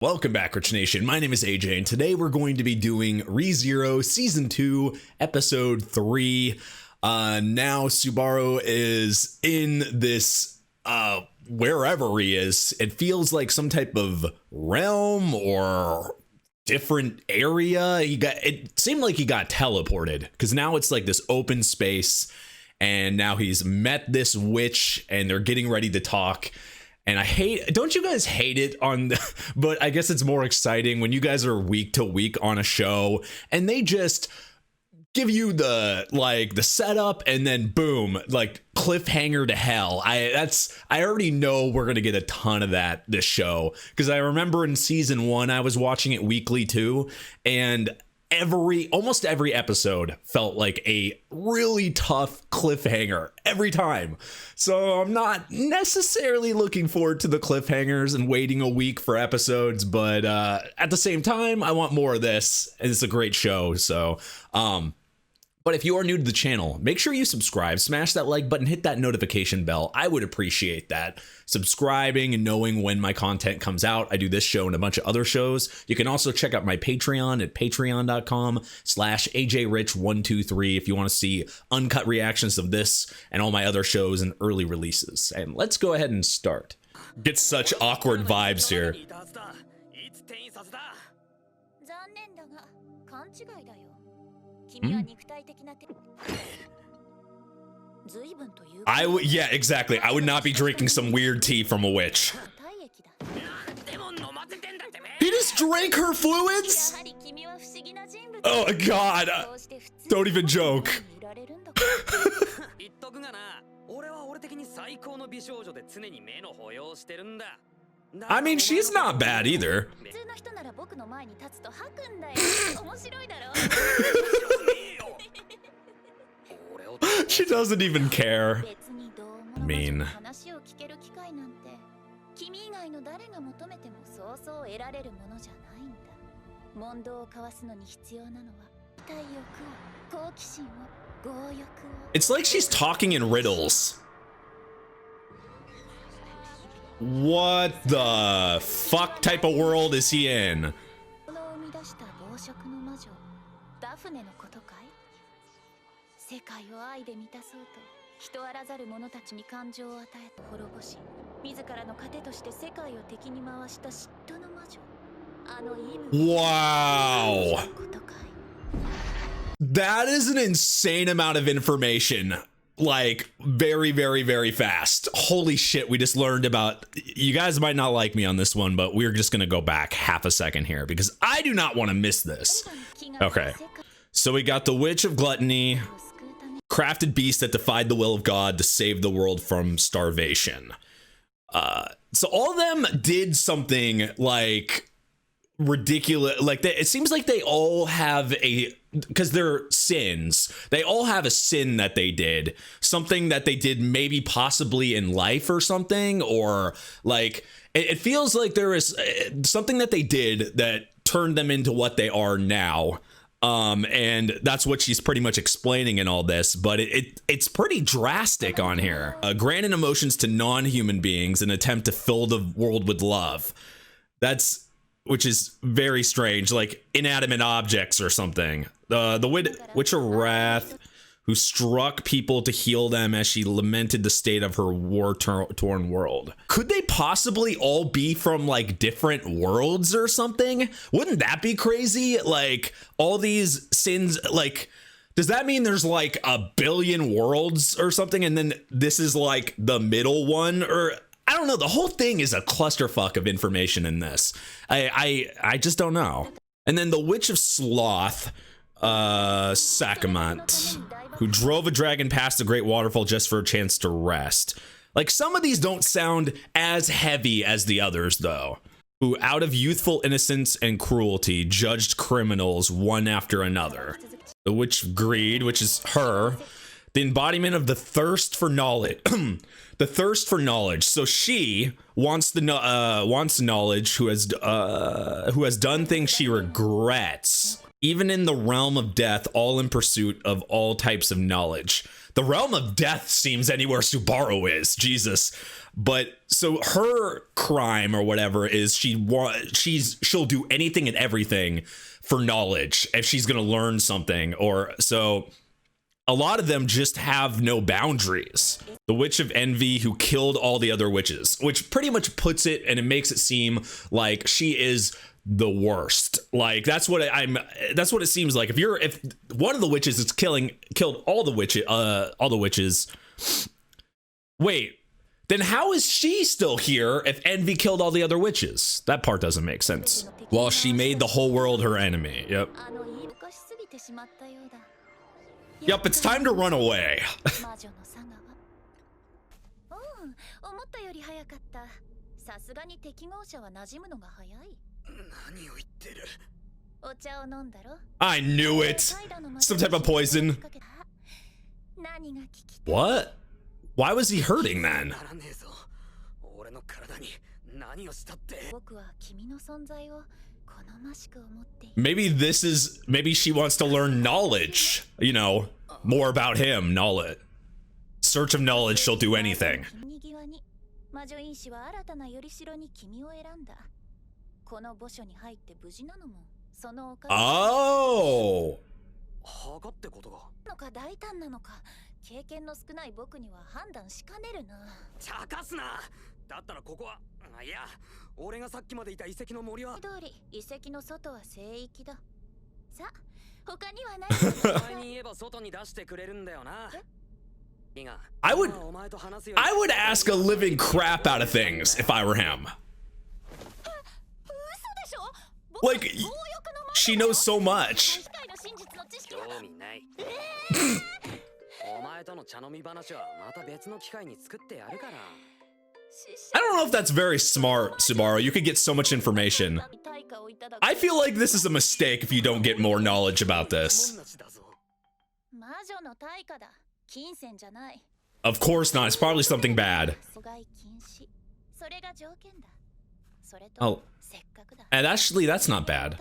Welcome back, Rich Nation. My name is AJ, and today we're going to be doing ReZero Season 2, Episode 3. Now Subaru is in this, wherever he is. It feels like some type of realm or different area. It seemed like he got teleported, because now it's like this open space, and now he's met this witch, and they're getting ready to talk. And don't you guys hate it but I guess it's more exciting when you guys are week to week on a show and they just give you the setup and then boom, like cliffhanger to hell. I already know we're going to get a ton of this show, because I remember in season 1, I was watching it weekly too. And almost every episode felt like a really tough cliffhanger every time. So I'm not necessarily looking forward to the cliffhangers and waiting a week for episodes, but at the same time, I want more of this, and it's a great show. So but if you are new to the channel, make sure you subscribe, smash that like button, hit that notification bell. I would appreciate that. Subscribing and knowing when my content comes out. I do this show and a bunch of other shows. You can also check out my Patreon at patreon.com/ajrich123 if you want to see uncut reactions of this and all my other shows and early releases. And let's go ahead and start. Get such awkward vibes here. Yeah, exactly. I would not be drinking some weird tea from a witch. He just drank her fluids? Oh god. Don't even joke. I mean, she's not bad either. She doesn't even care. Mean. It's like she's talking in riddles. What the fuck type of world is he in? Wow. That is an insane amount of information. Like, very, very, very fast. Holy shit, we just learned about... You guys might not like me on this one, but we're just gonna go back half a second here, because I do not want to miss this. Okay. So we got the Witch of Gluttony, crafted beast that defied the will of God to save the world from starvation. So all of them did something, like, ridiculous. Like, it seems like they all have because they're sins, they all have a sin that they did, something that they did maybe possibly in life or something, or like it feels like there is something that they did that turned them into what they are now. And that's what she's pretty much explaining in all this, but it's pretty drastic on here. Granted emotions to non-human beings in an attempt to fill the world with love. Which is very strange, like inanimate objects or something. The Witch of Wrath, who struck people to heal them as she lamented the state of her war-torn world. Could they possibly all be from like different worlds or something? Wouldn't that be crazy? Like all these sins, like, does that mean there's like a billion worlds or something? And then this is like the middle one, or I don't know. The whole thing is a clusterfuck of information in this. I just don't know. And then the Witch of Sloth, Sakamant, who drove a dragon past the great waterfall just for a chance to rest. Like, some of these don't sound as heavy as the others, though. Who, out of youthful innocence and cruelty, judged criminals one after another. The Witch of Greed, which is her, the embodiment of the thirst for knowledge. The thirst for knowledge. So she wants knowledge, who has done things she regrets. Even in the realm of death, all in pursuit of all types of knowledge. The realm of death seems anywhere Subaru is. Jesus. But so her crime or whatever is she'll do anything and everything for knowledge if she's going to learn something. Or so a lot of them just have no boundaries. The Witch of Envy who killed all the other witches, which pretty much puts it and it makes it seem like she is the worst. Like that's what it seems like. If one of the witches is killed all the witches. Wait, then how is she still here if Envy killed all the other witches? That part doesn't make sense. Well, she made the whole world her enemy. Yep. Yep, it's time to run away. I knew it. Some type of poison. What? Why was he hurting then? Maybe she wants to learn knowledge, you know, more about him. Knowledge. Search of knowledge, she'll do anything. Oh. I would ask a living crap out of things if I were him. Like, she knows so much. I don't know if that's very smart, Subaru. You could get so much information. I feel like this is a mistake if you don't get more knowledge about this. Of course not. It's probably something bad. Oh. And actually, that's not bad.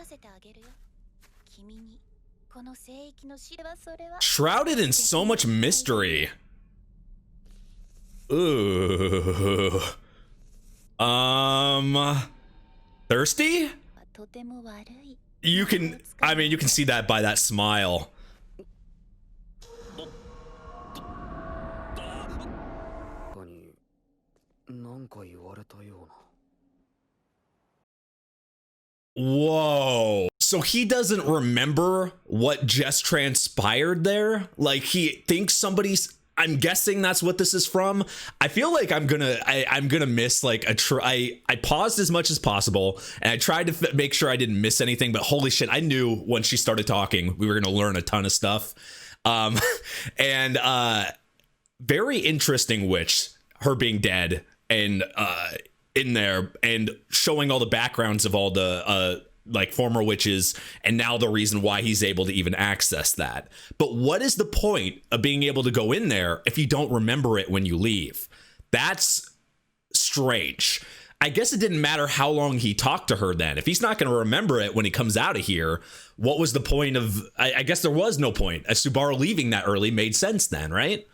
Shrouded in so much mystery. Ooh. Thirsty? You can see that by that smile. Whoa. So he doesn't remember what just transpired there? Like he thinks I'm guessing that's what this is from. I feel like I'm gonna miss like I paused as much as possible and I tried to make sure I didn't miss anything, but holy shit, I knew when she started talking we were gonna learn a ton of stuff. Very interesting witch, her being dead and in there and showing all the backgrounds of all the like former witches and now the reason why he's able to even access that. But what is the point of being able to go in there if you don't remember it when you leave? That's strange. I guess it didn't matter how long he talked to her then. If he's not going to remember it when he comes out of here, what was the point of... I guess there was no point. Subaru leaving that early made sense then, right?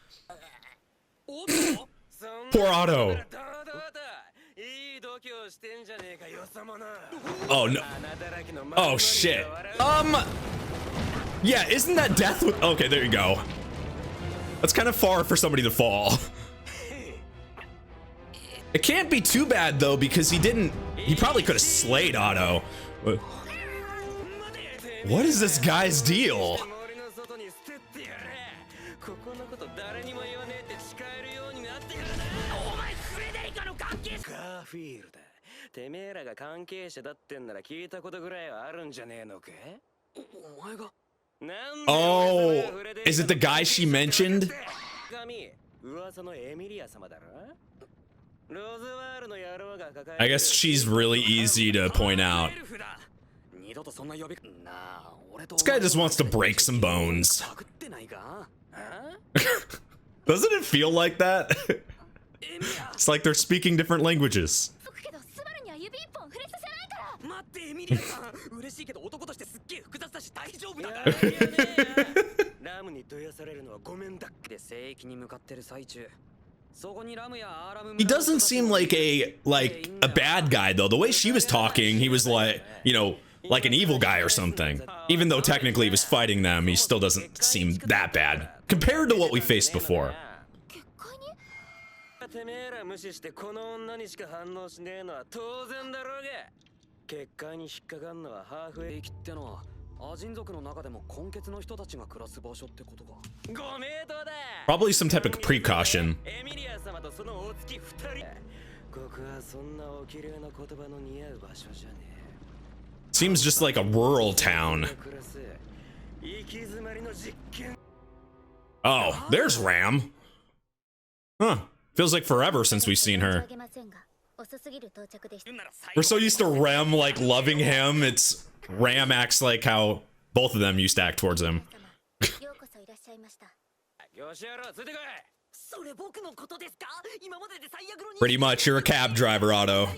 Poor Otto. Oh no. Oh shit. Yeah, isn't that death with... Okay, there you go. That's kind of far for somebody to fall. It can't be too bad though, because he probably could have slayed Otto. What is this guy's deal? Oh, is it the guy she mentioned? I guess she's really easy to point out. This guy just wants to break some bones. Doesn't it feel like that? It's like they're speaking different languages. He doesn't seem like a bad guy though. The way she was talking, he was like, you know, like an evil guy or something. Even though technically he was fighting them, he still doesn't seem that bad compared to what we faced before. Probably some type of precaution. Seems just like a rural town. Oh, there's Ram. Huh. Feels like forever since we've seen her. We're so used to Rem like loving him. It's Ram acts like how both of them used to act towards him. Pretty much, you're a cab driver, Otto.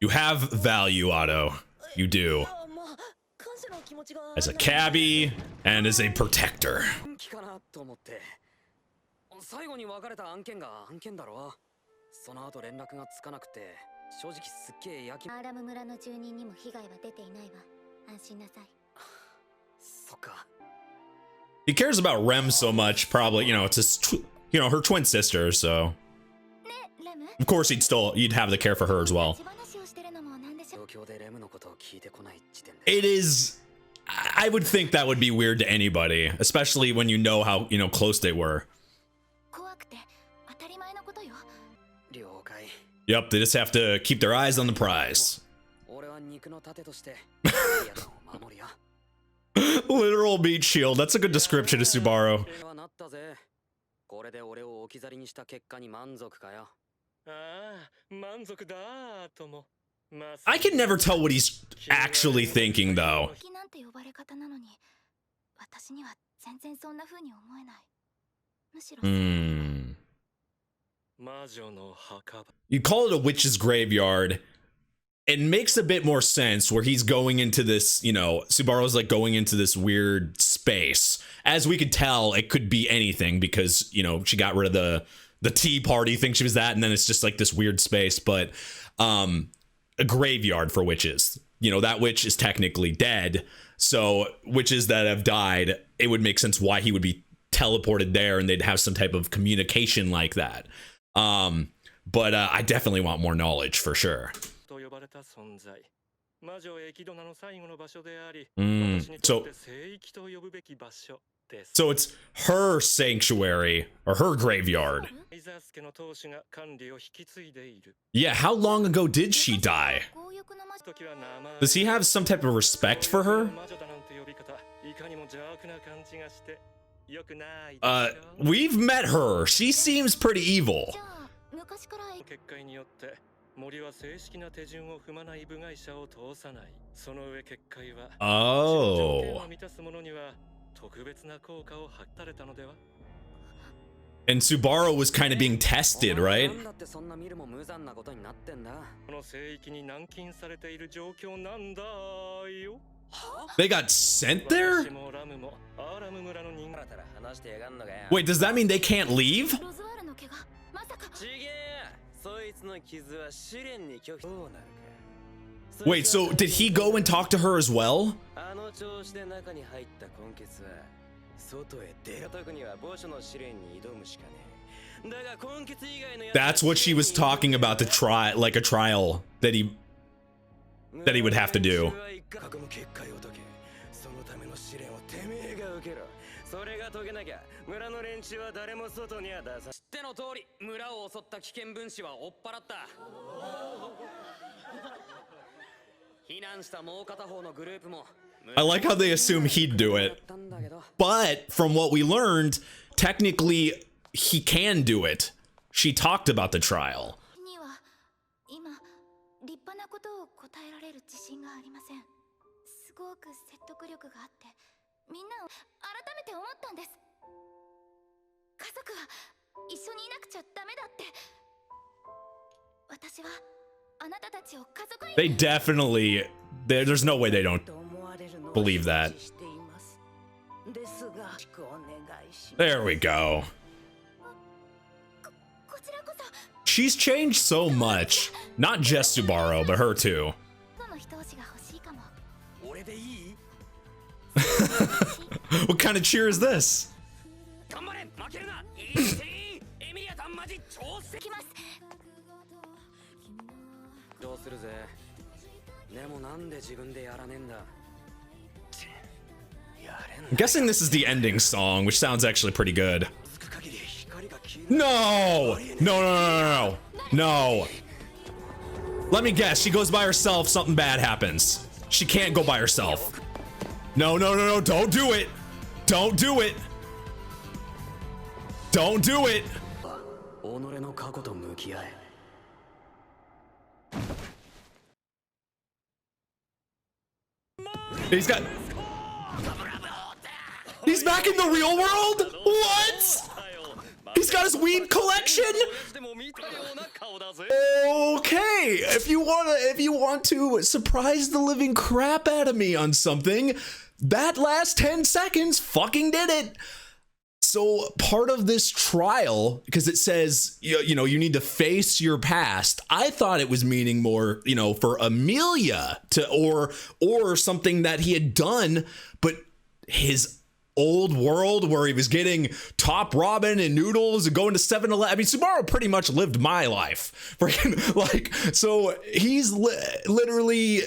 You have value, Otto. You do. As a cabbie and as a protector. He cares about Rem so much, probably, you know, it's his, you know, her twin sister, so of course you'd have the care for her as well. It is, I would think that would be weird to anybody, especially when you know how, you know, close they were. Yep, they just have to keep their eyes on the prize. Literal meat shield. That's a good description of Subaru. I can never tell what he's actually thinking, though. You call it a witch's graveyard. It makes a bit more sense where he's going into this, you know, Subaru's like going into this weird space. As we could tell, it could be anything because, you know, she got rid of the tea party thing, she was that, and then it's just like this weird space. But a graveyard for witches. You know, that witch is technically dead. So witches that have died, it would make sense why he would be teleported there and they'd have some type of communication like that. But I definitely want more knowledge for sure. So it's her sanctuary or her graveyard. Yeah, how long ago did she die? Does he have some type of respect for her? We've met her. She seems pretty evil. Oh. And Subaru was kind of being tested, right? They got sent there? Wait, does that mean they can't leave? Wait, so did he go and talk to her as well? That's what she was talking about, the trial, like a trial that he would have to do. I like how they assume he'd do it, but from what we learned, technically he can do it. She talked about the trial. They definitely, there's no way they don't believe that. There we go. She's changed so much. Not just Subaru, but her too. What kind of cheer is this? I'm guessing this is the ending song, which sounds actually pretty good. No! No, no, no, no, no. Let me guess, she goes by herself, something bad happens. She can't go by herself. No, no, no, no, don't do it. Don't do it. Don't do it. He's got... He's back in the real world? What? He's got his weed collection? Okay, if you want to surprise the living crap out of me on something, that last 10 seconds fucking did it. So part of this trial, because it says, you know, you need to face your past. I thought it was meaning more, you know, for Amelia to, or something that he had done, but his old world where he was getting top ramen and noodles and going to 7-Eleven. I mean, Subaru pretty much lived my life. Freaking, like, so he's literally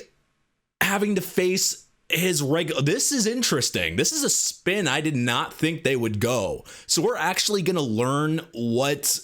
having to face his regular. This is interesting. This is a spin I did not think they would go. So we're actually going to learn what,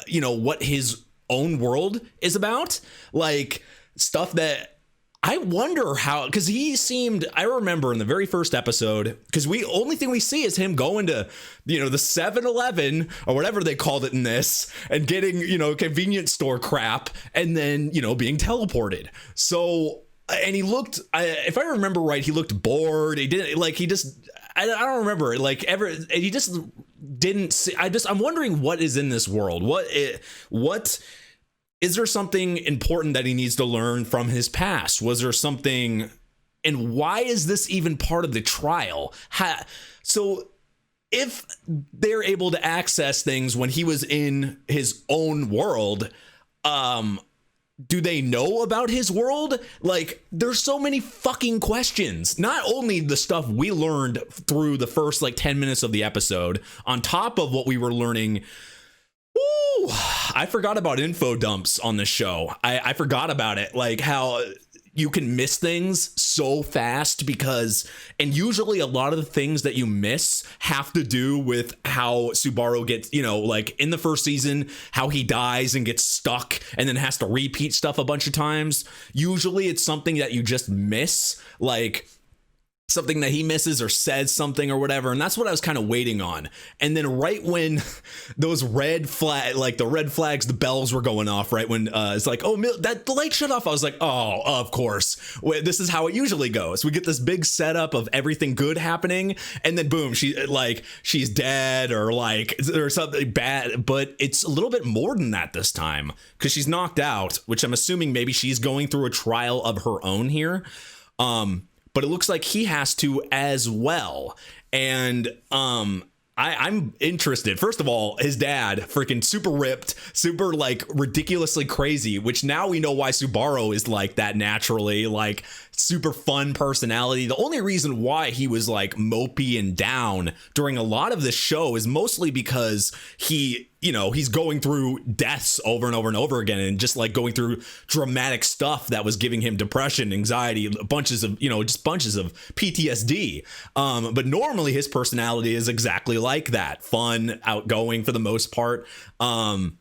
you know, what his own world is about. Like stuff that I wonder how, because he seemed, I remember in the very first episode, because only thing we see is him going to, you know, the 7-Eleven or whatever they called it in this and getting, you know, convenience store crap and then, you know, being teleported. So, and he looked, if I remember right, he looked bored. He didn't, like, he just, I don't remember, like, ever, he just didn't see, I'm wondering what is in this world. What is there something important that he needs to learn from his past? Was there something, and why is this even part of the trial? So if they're able to access things when he was in his own world, do they know about his world? Like, there's so many fucking questions. Not only the stuff we learned through the first like 10 minutes of the episode, on top of what we were learning. Ooh, I forgot about info dumps on this show. I forgot about it. Like how you can miss things so fast because, and usually a lot of the things that you miss have to do with how Subaru gets, you know, like in the first season, how he dies and gets stuck and then has to repeat stuff a bunch of times. Usually it's something that you just miss, like something that he misses or says something or whatever. And that's what I was kind of waiting on. And then right when those red flag, like the red flags, the bells were going off, right when it's like, oh, that the light shut off. I was like, oh, of course. This is how it usually goes. We get this big setup of everything good happening. And then boom, she's dead or like, or something bad. But it's a little bit more than that this time because she's knocked out, which I'm assuming maybe she's going through a trial of her own here. But it looks like he has to as well. And I'm interested. First of all, his dad, freaking super ripped, super like ridiculously crazy, which now we know why Subaru is like that naturally, like super fun personality. The only reason why he was like mopey and down during a lot of this show is mostly because he's going through deaths over and over and over again and just like going through dramatic stuff that was giving him depression, anxiety, bunches of PTSD. But normally his personality is exactly like that, fun, outgoing for the most part. And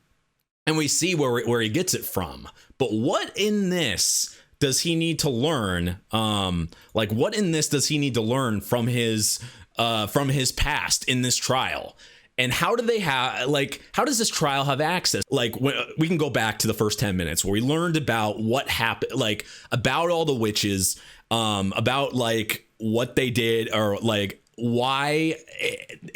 we see where he gets it from. But what in this does he need to learn? Like what in this does he need to learn from his past in this trial? And how do they have, like, how does this trial have access? Like, we can go back to the first 10 minutes where we learned about what happened, like, about all the witches, about, like, what they did, or, like, why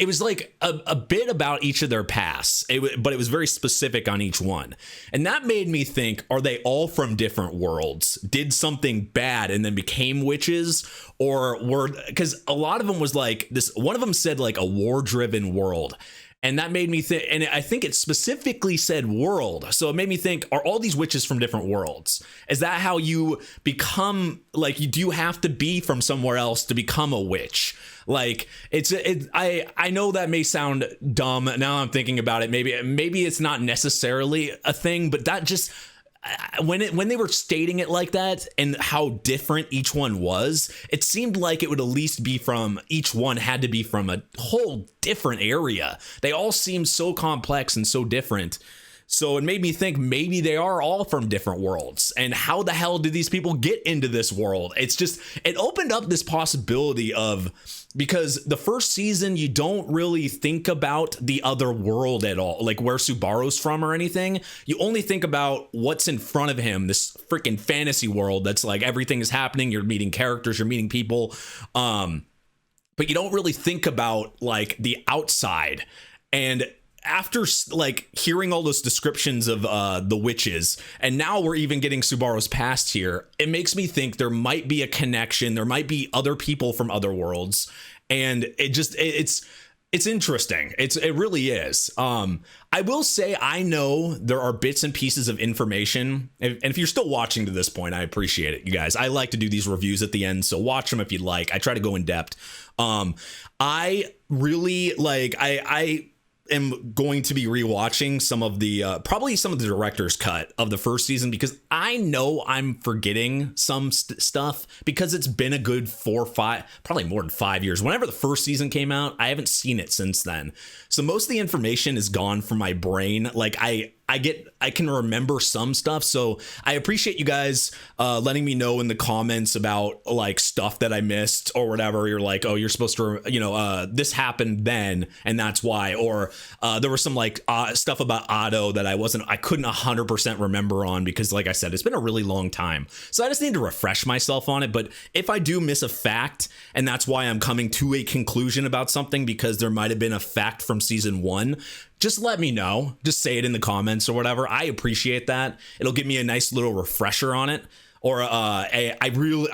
it was like a bit about each of their pasts, but it was very specific on each one. And that made me think, are they all from different worlds? Did something bad and then became witches? Or were, because a lot of them was like this, one of them said like a war-driven world. And that made me think, and I think it specifically said world. So it made me think, are all these witches from different worlds? Is that how you become, like, do you have to be from somewhere else to become a witch? Like, I know that may sound dumb. Now I'm thinking about it. Maybe it's not necessarily a thing, but that just, when they were stating it like that and how different each one was, it seemed like it would at least be from, each one had to be from a whole different area. They all seemed so complex and so different. So it made me think maybe they are all from different worlds. And how the hell did these people get into this world? It's just, it opened up this possibility of, because the first season, you don't really think about the other world at all, like where Subaru's from or anything. You only think about what's in front of him, this freaking fantasy world that's like everything is happening. You're meeting characters, you're meeting people. But you don't really think about like the outside. And after like hearing all those descriptions of the witches, and now we're even getting Subaru's past here, it makes me think there might be a connection. There might be other people from other worlds, and it's interesting. It really is. I will say, I know there are bits and pieces of information, and if you're still watching to this point, I appreciate it, you guys. I like to do these reviews at the end, so watch them if you'd like. I try to go in depth. I really like, I am going to be rewatching some of the probably some of the director's cut of the first season, because I know I'm forgetting some stuff, because it's been a good 4 or 5, probably more than 5 years. Whenever the first season came out, I haven't seen it since then. So most of the information is gone from my brain. Like I can remember some stuff. So I appreciate you guys letting me know in the comments about like stuff that I missed or whatever. You're like, oh, you're supposed to, this happened then, and that's why. Or there was some like stuff about Otto that I couldn't 100% remember on, because like I said, it's been a really long time. So I just need to refresh myself on it. But if I do miss a fact, and that's why I'm coming to a conclusion about something, because there might have been a fact from season 1, just let me know. Just say it in the comments or whatever. I appreciate that. It'll give me a nice little refresher on it. Or I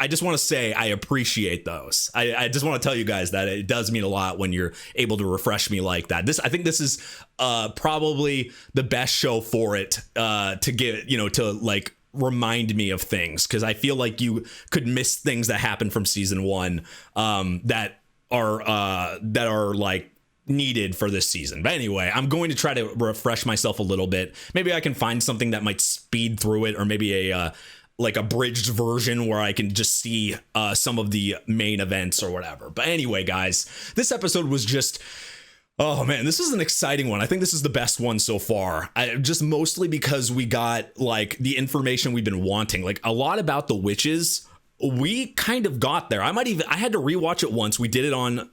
just want to say I appreciate those. I just want to tell you guys that it does mean a lot when you're able to refresh me like that. I think this is probably the best show for it, to get, to like remind me of things, because I feel like you could miss things that happened from season 1 that are like needed for this season. But anyway, I'm going to try to refresh myself a little bit. Maybe I can find something that might speed through it, or maybe a like a bridged version where I can just see some of the main events or whatever. But anyway, guys, this episode was just, oh man, this is an exciting one. I think this is the best one so far. Just mostly because we got like the information we've been wanting, like a lot about the witches. We kind of got there. I had to rewatch it once. We did it on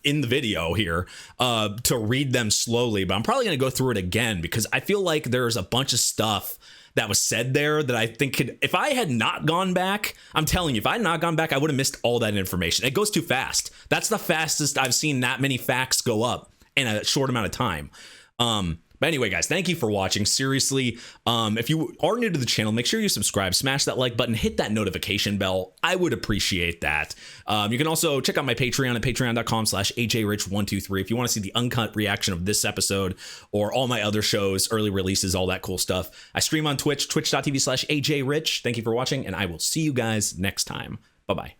in the video here to read them slowly, but I'm probably going to go through it again, because I feel like there's a bunch of stuff that was said there that I think if I had not gone back, I'm telling you, if I had not gone back, I would have missed all that information. It goes too fast. That's the fastest I've seen that many facts go up in a short amount of time. But anyway, guys, thank you for watching. Seriously, if you are new to the channel, make sure you subscribe, smash that like button, hit that notification bell. I would appreciate that. You can also check out my Patreon at patreon.com/ajrich123 if you want to see the uncut reaction of this episode or all my other shows, early releases, all that cool stuff. I stream on Twitch, twitch.tv/ajrich. Thank you for watching, and I will see you guys next time. Bye-bye.